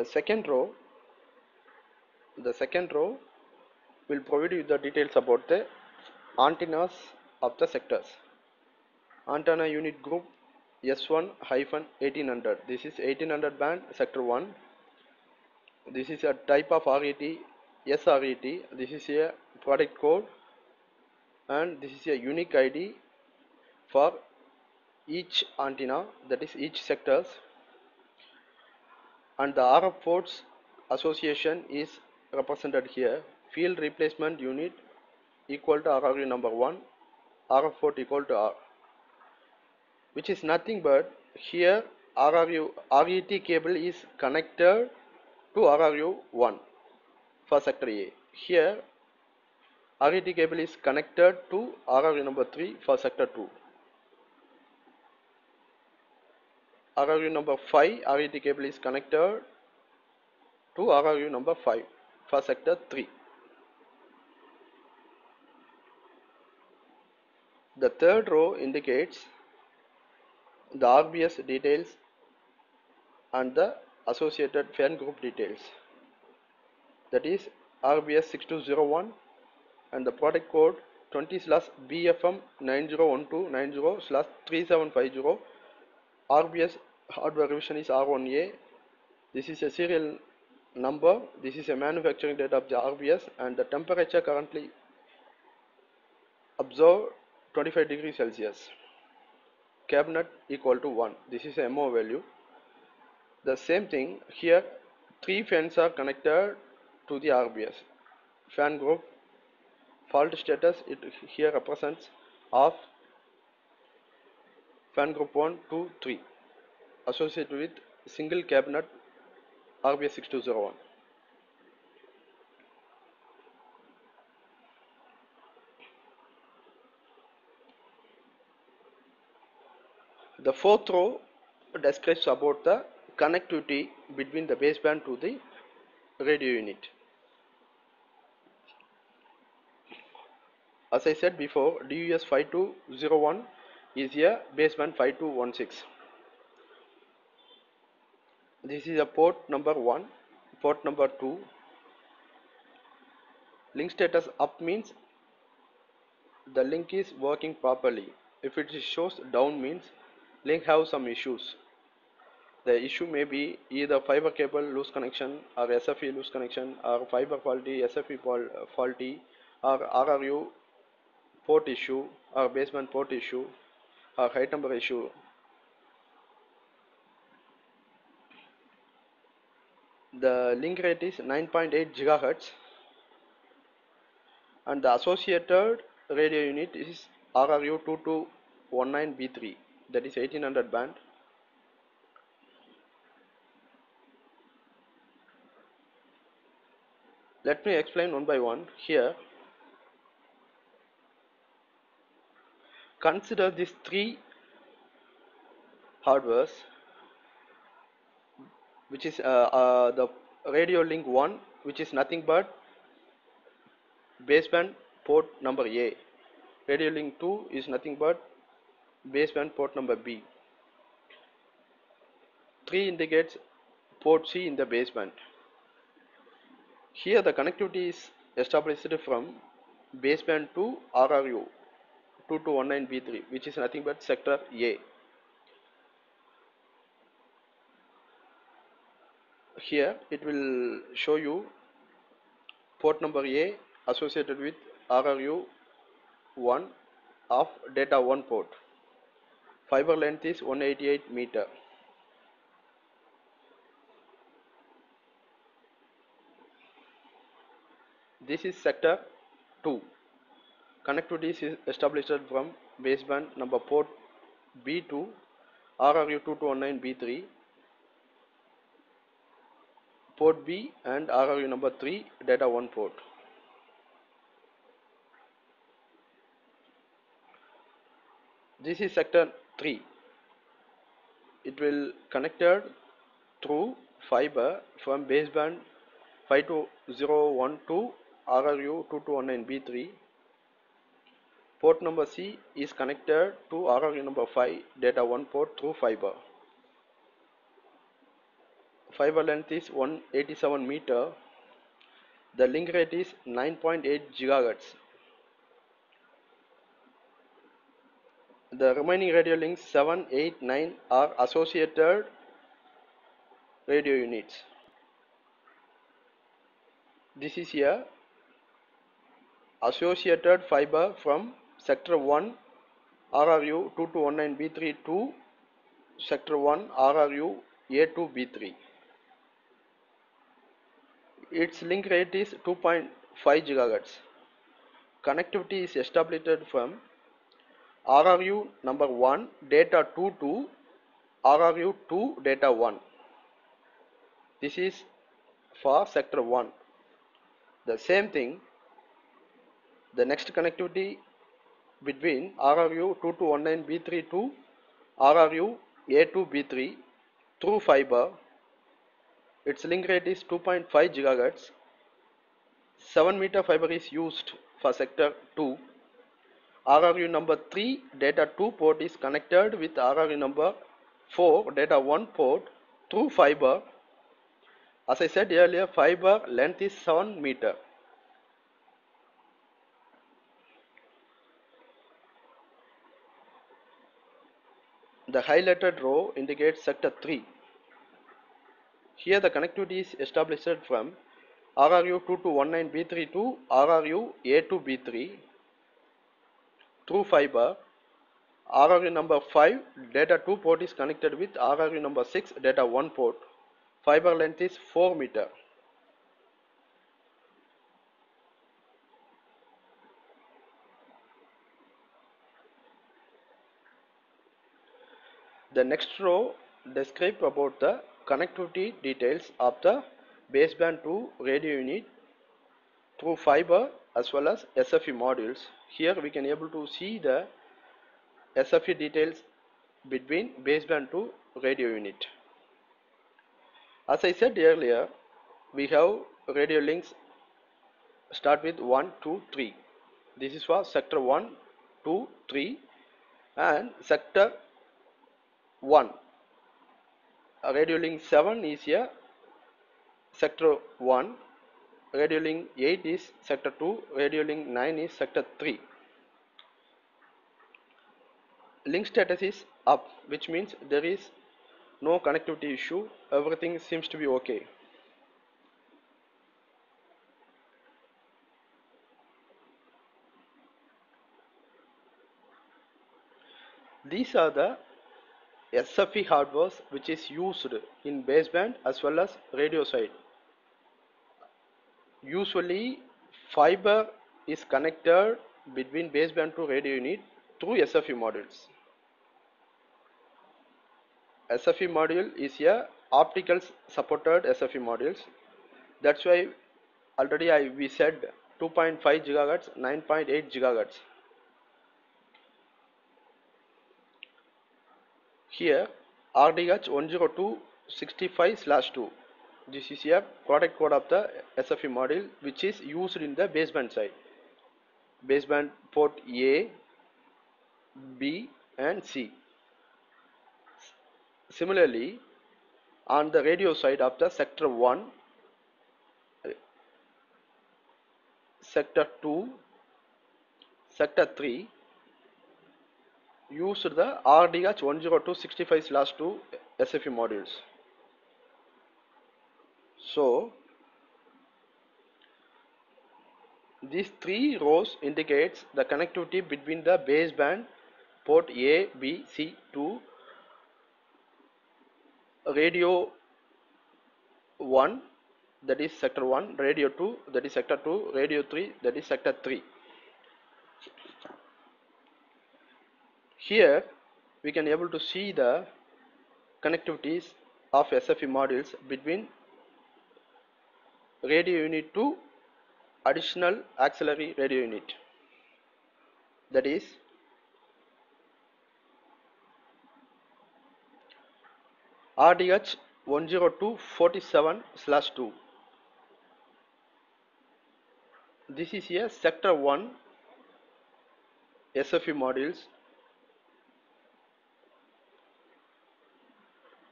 The second row will provide you the details about the antennas of the sectors. Antenna unit group S1-1800. This is 1800 band sector 1. This is a type of RET, SRET. This is a product code and this is a unique ID for each antenna, that is each sectors, and the RF ports association is represented here. Field replacement unit equal to RRU number 1, RF port equal to R, which is nothing but here RRU RET cable is connected to RRU 1 for sector A. Here RET cable is connected to RRU number 3 for sector 2. RRU number 5 RET cable is connected to RRU number 5 for sector 3. The third row indicates the RBS details and the associated fan group details, that is RBS 6201 and the product code 20/BFM 901290/3750. RBS hardware revision is R1A. This is a serial number. This is a manufacturing date of the RBS, and the temperature currently observed 25 degrees Celsius. Cabinet equal to 1. This is a MO value. The same thing here, 3 fans are connected to the RBS. Fan group fault status, it here represents of fan group 1, 2, 3 associated with single cabinet RBS 6201. The fourth row describes about the connectivity between the baseband to the radio unit. As I said before, DUS 5201 is a baseband 5216. This is a port number 1, port number 2. Link status up means the link is working properly. If it shows down means link have some issues. The issue may be either fiber cable loose connection or SFE loose connection or fiber faulty, SFE faulty, or RRU port issue or baseband port issue or height number issue. The link rate is 9.8 GHz and the associated radio unit is RRU 2219B3, that is 1800 band. Let me explain one by one. Here consider these 3 hardwares, which is the radio link 1, which is nothing but baseband port number A. Radio link 2 is nothing but baseband port number B. 3 indicates port C in the baseband. Here the connectivity is established from baseband to RRU 2219B3, which is nothing but sector A. Here it will show you port number A associated with RRU 1 of data 1 port. Fiber length is 188 meter. This is sector 2. Connectivity is established from baseband number port B to RRU 2219B3, port B and RRU number 3 data 1 port. This is sector 3. It will connected through fiber from baseband 52012 to RRU 2219B3. Port number C is connected to RRU number 5 data 1 port through fiber. fiber length is 187 meter. The link rate is 9.8 gigahertz. The remaining radio links 7, 8, 9 are associated radio units. This is a associated fiber from sector 1 RRU 2219B3 to sector 1 RRU A2B3. Its link rate is 2.5 gigahertz. Connectivity is established from RRU number 1 data 2 to RRU 2 data 1. This is for sector 1. The same thing, the next connectivity between RRU 2219B3 to RRU A2B3 through fiber, its link rate is 2.5 gigahertz. 7 meter fiber is used for sector 2. RRU number 3 data 2 port is connected with RRU number 4 data 1 port through fiber. As I said earlier, fiber length is 7 meter. The highlighted row indicates sector 3. Here the connectivity is established from RRU 2219B3 to RRU A2B3 through fiber. RRU number 5 data 2 port is connected with RRU number 6 data 1 port. Fiber length is 4 meter. The next row describes about the connectivity details of the baseband to radio unit through fiber as well as SFE modules. Here we can able to see the SFE details between baseband to radio unit. As I said earlier, we have radio links start with 1, 2, 3. This is for sector 1, 2, 3 and sector 1. Radio link 7 is here sector 1, radio link 8 is sector 2, radio link 9 is sector 3. Link status is up, which means there is no connectivity issue, everything seems to be okay. These are the SFE hardware which is used in baseband as well as radio side. Usually fiber is connected between baseband to radio unit through SFE modules. SFE module is a optical supported SFE modules. That's why already we said 2.5 gigahertz, 9.8 gigahertz. Here RDH 102.65/2. This is a product code of the SFE module which is used in the baseband side. Baseband port A, B and C. Similarly, on the radio side of the sector 1, sector 2, sector 3 used the RDH 102.65/2 SFE modules. So these three rows indicates the connectivity between the baseband port A, B, C to radio 1, that is sector 1, radio 2, that is sector 2, radio 3, that is sector 3. Here we can able to see the connectivities of SFE modules between radio unit to additional auxiliary radio unit, that is RDH 102.47/2. This is a sector 1 SFE modules.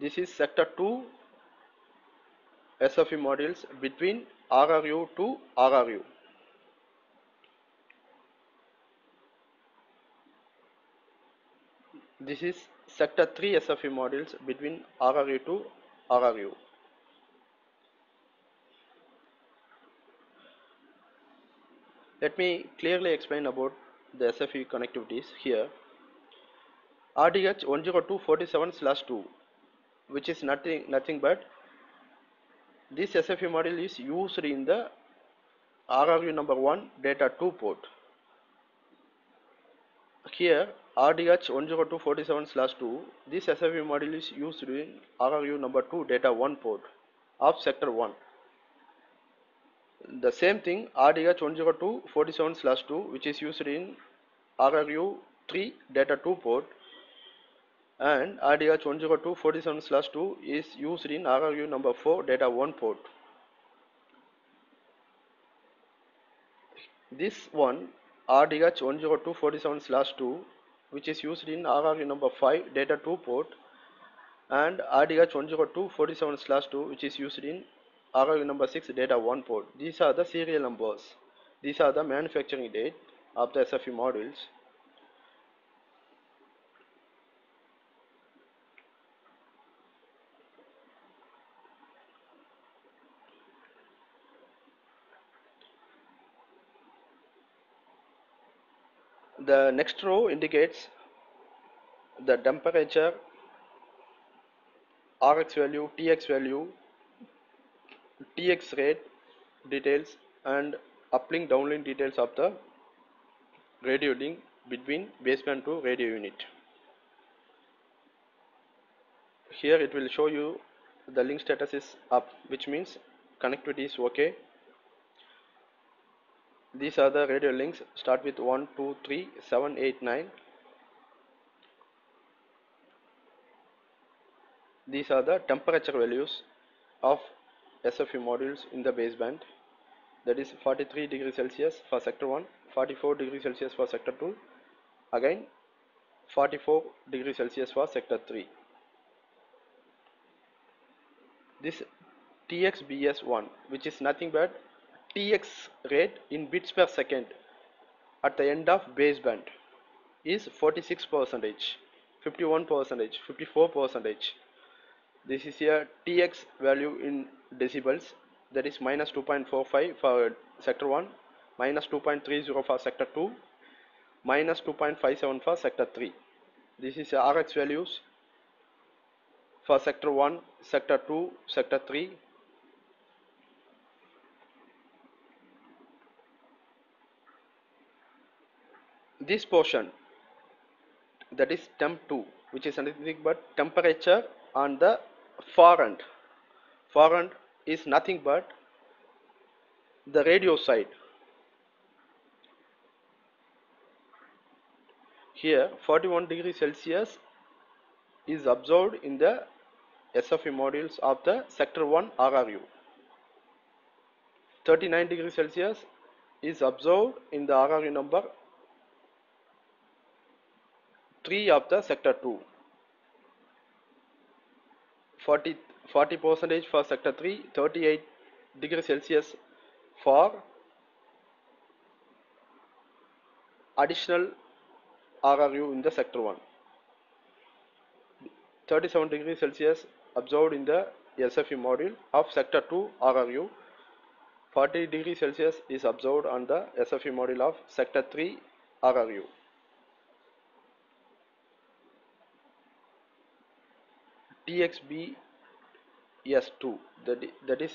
This is sector 2 SFE modules between RRU to RRU. This is sector 3 SFE modules between RRU to RRU. Let me clearly explain about the SFE connectivities here. RDH 102.47/2, which is nothing but this SFE module is used in the RRU number 1 data 2 port. Here RDH 102.47/2, this SFE module is used in RRU number 2 data 1 port of sector 1. The same thing RDH 102.47/2, which is used in RRU 3 data 2 port, and RDH 102.47/2 is used in RRU number 4 data 1 port. This one RDH 102.47/2, which is used in RRU number 5 data 2 port, and RDH 102.47/2, which is used in RRU number 6 data 1 port. These are the serial numbers. These are the manufacturing date of the SFE modules. The next row indicates the temperature, Rx value, Tx value, Tx rate details, and uplink downlink details of the radio link between baseband to radio unit. Here it will show you the link status is up, which means connectivity is okay. These are the radio links, start with 1, 2, 3, 7, 8, 9. These are the temperature values of SFE modules in the baseband. That is 43 degrees Celsius for sector 1, 44 degrees Celsius for sector 2, again 44 degrees Celsius for sector 3. This TXBS1, which is nothing but Tx rate in bits per second at the end of baseband, is 46%, 51%, 54%. This is a Tx value in decibels, that is minus 2.45 for sector 1, minus 2.30 for sector 2, minus 2.57 for sector 3. This is Rx values for sector 1, sector 2, sector 3. This portion, that is temp 2, which is anything but temperature on the far end. Far end is nothing but the radio side. Here 41 degrees Celsius is observed in the SFE modules of the sector 1 RRU. 39 degrees Celsius is observed in the RRU number 3 of the sector 2. 40% for sector 3, 38 degrees Celsius for additional RRU in the sector 1. 37 degrees Celsius observed in the SFE module of sector 2 RRU. 40 degrees Celsius is observed on the SFE module of sector 3 RRU. TXBS2, that is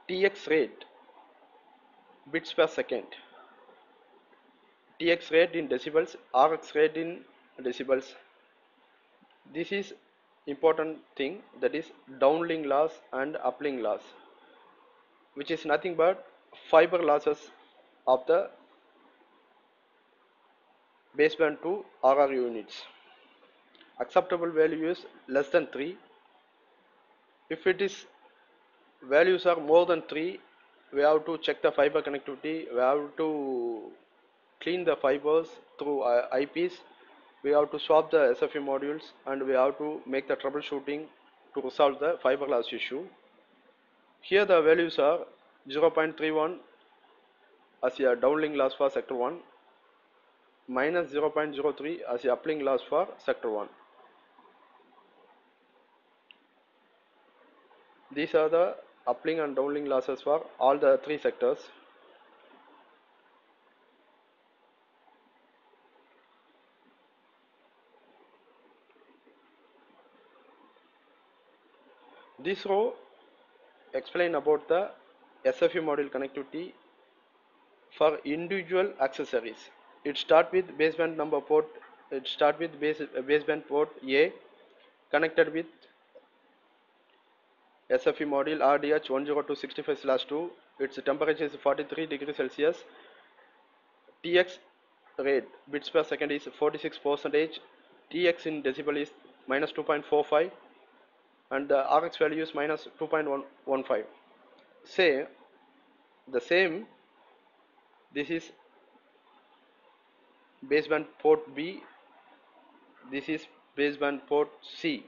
Tx rate bits per second, Tx rate in decibels, Rx rate in decibels. This is important thing, that is downlink loss and uplink loss, which is nothing but fiber losses of the baseband to RRU units. Acceptable value is less than 3. If it is values are more than 3, we have to check the fiber connectivity, we have to clean the fibers through IPs, we have to swap the SFE modules, and we have to make the troubleshooting to resolve the fiber loss issue. Here the values are 0.31 as a downlink loss for sector 1 minus 0.03 as a uplink loss for sector 1. These are the uplink and downlink losses for all the three sectors. This row explain about the SFU module connectivity for individual accessories. It start with baseband number port. It start with baseband port A connected with SFU module RDH 10265/2. Its temperature is 43 degrees Celsius. TX rate bits per second is 46%. TX in decibel is minus 2.45 and the RX value is minus 2.15. Say the same. This is baseband port B, this is baseband port C,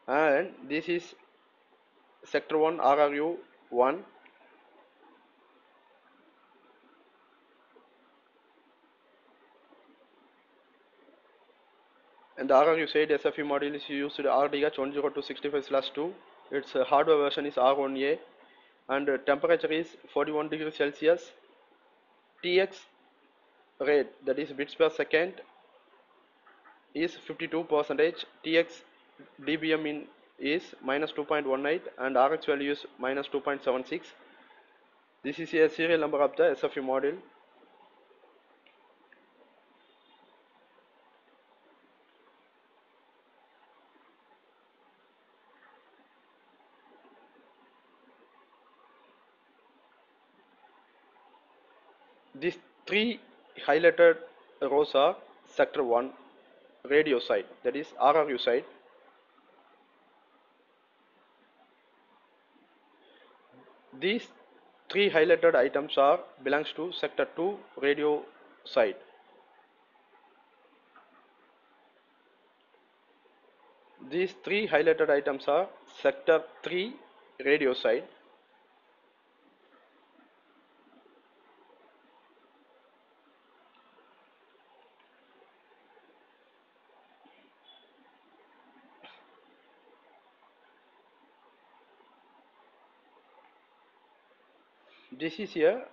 and this is sector 1 RRU 1, and the RRU side SFU module is used RDH 10265/2. Its hardware version is R1A and temperature is 41 degrees Celsius. TX rate, that is bits per second, is 52%. TX dBm in is minus 2.18 and RX value is minus 2.76. This is a serial number of the SFU module. These three highlighted rows are sector 1 radio side, that is RRU side. These three highlighted items are belongs to sector 2 radio side. These three highlighted items are sector 3 radio side. This is a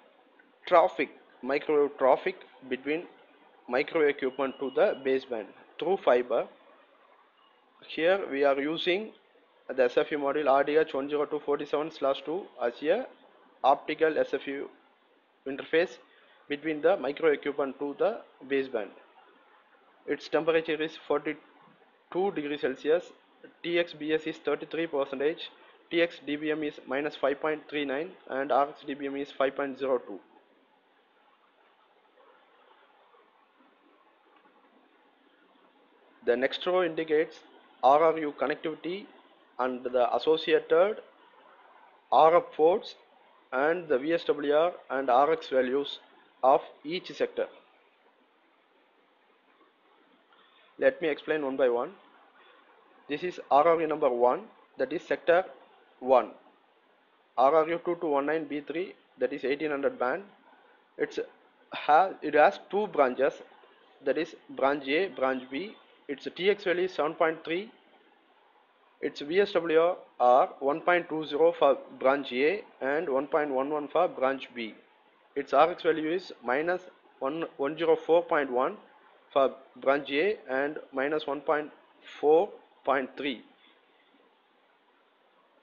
traffic, microwave traffic between microwave equipment to the baseband through fiber. Here we are using the SFU module RDH 10247/2 as a optical SFU interface between the microwave equipment to the baseband. Its temperature is 42 degrees Celsius. TXBS is 33%. TX dBm is minus 5.39 and RX dBm is 5.02. The next row indicates RRU connectivity and the associated RF ports and the VSWR and RX values of each sector. Let me explain one by one. This is RRU number 1, that is sector 1. RRU 2219B3, that is 1800 band. It has two branches, that is branch A, branch B. Its TX value is 7.3. Its VSWR are 1.20 for branch A and 1.11 for branch B. Its RX value is minus 104.1 for branch A and minus 1.4.3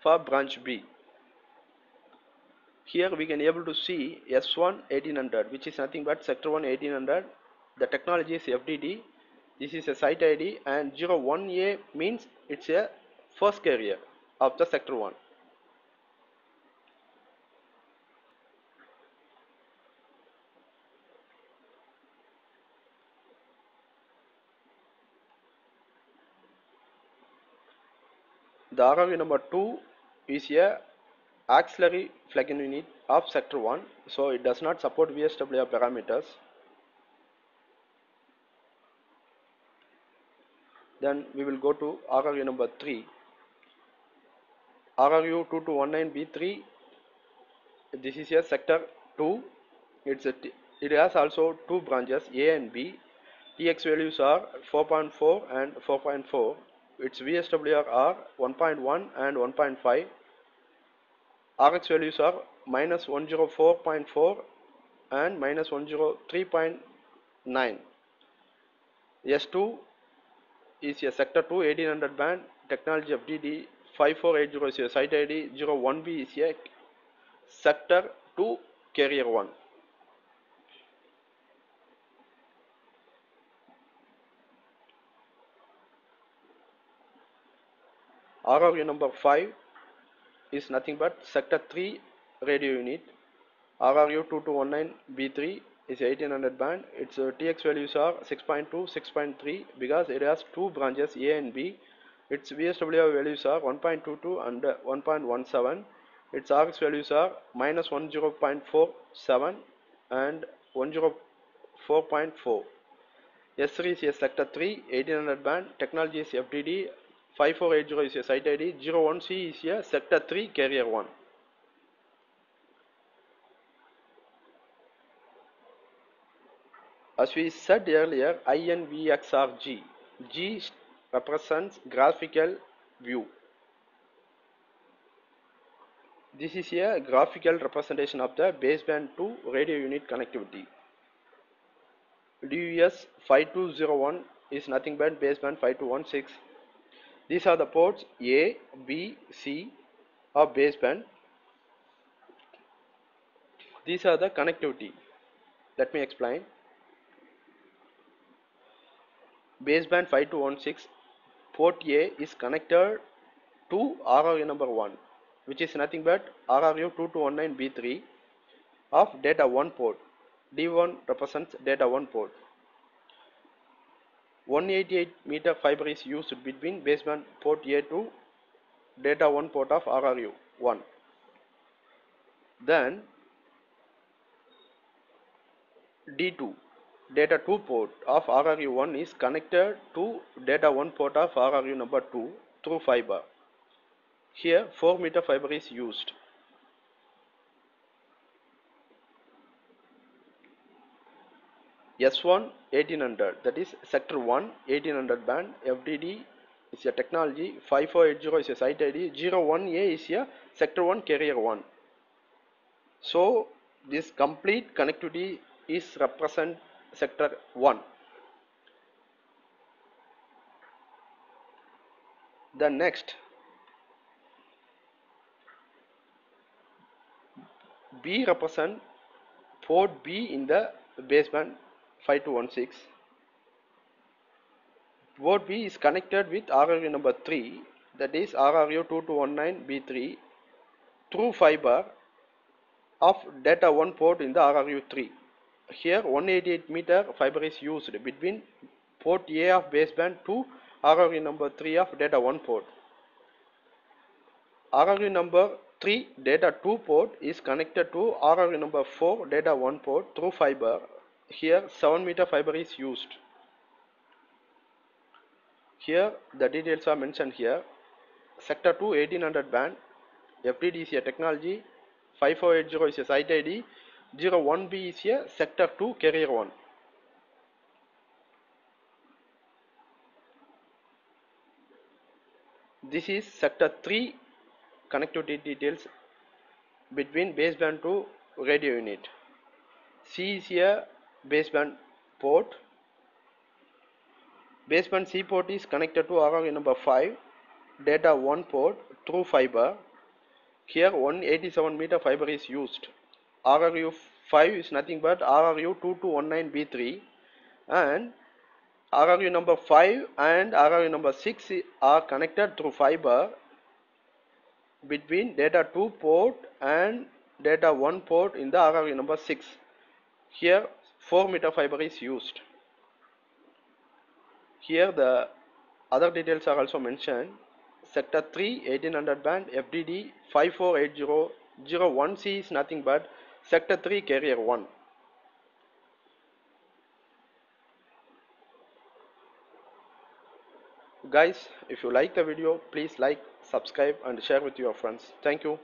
for branch B. Here we can able to see S1 1800, which is nothing but sector 1 1800. The technology is FDD. This is a site ID, and 01A means it's a first carrier of the sector 1. The RRU number 2 is a auxiliary plug-in unit of sector 1, so it does not support VSWR parameters. Then we will go to RRU number 3. RRU 2219B3, this is a sector 2. It has also two branches A and B. TX values are 4.4 and 4.4. Its VSWR are 1.1 and 1.5. RX values are minus 104.4 and minus 103.9. S2 is a sector 2 1800 band, technology FDD. 5480 is a site ID. 01B is a sector 2 carrier 1. RRU number 5 is nothing but sector 3 radio unit. RRU 2219B3 is 1800 band. Its TX values are 6.2, 6.3 because it has two branches A and B. Its VSWR values are 1.22 and 1.17. Its RX values are minus 10.47 and 104.4. S3 is a sector 3 1800 band. Technology is FDD. 5480 is a site ID. 01C is a sector 3 carrier 1. As we said earlier, INVXRG. G represents graphical view. This is a graphical representation of the baseband to radio unit connectivity. DUS 5201 is nothing but baseband 5216. These are the ports A, B, C of baseband. These are the connectivity. Let me explain. Baseband 5216 port A is connected to RRU number 1, which is nothing but RRU 2219B3 of data 1 port. D1 represents data 1 port. 188 meter fiber is used between baseband port A to data 1 port of RRU 1. Then D2 data 2 port of RRU 1 is connected to data 1 port of RRU number 2 through fiber. Here 4 meter fiber is used. S1 1800, that is sector 1 1800 band. FDD is a technology. 5480 is a site ID. 01A is a sector 1 carrier 1. So this complete connectivity is represent sector 1. The next B represent port B in the baseband 5216. Port B is connected with RRU number 3, that is RRU 2219B3 through fiber of data 1 port in the RRU 3. Here 188 meter fiber is used between port A of baseband to RRU number 3 of data 1 port. RRU number 3 data 2 port is connected to RRU number 4 data 1 port through fiber. Here 7 meter fiber is used. Here the details are mentioned here. Sector 2 1800 band, FDD is a technology. 5480 is a site ID. 01B is a sector 2 carrier 1. This is sector 3 connectivity details between baseband to radio unit. C is a baseband port. Baseband C port is connected to RRU number 5 data 1 port through fiber. Here 187 meter fiber is used. RRU 5 is nothing but RRU 2219B3, and RRU number 5 and RRU number 6 are connected through fiber between data 2 port and data 1 port in the RRU number 6. Here 4 meter fiber is used. Here the other details are also mentioned. Sector 3 1800 band, FDD 5480 01C is nothing but sector 3 carrier 1. Guys, if you like the video, please like, subscribe and share with your friends. Thank you.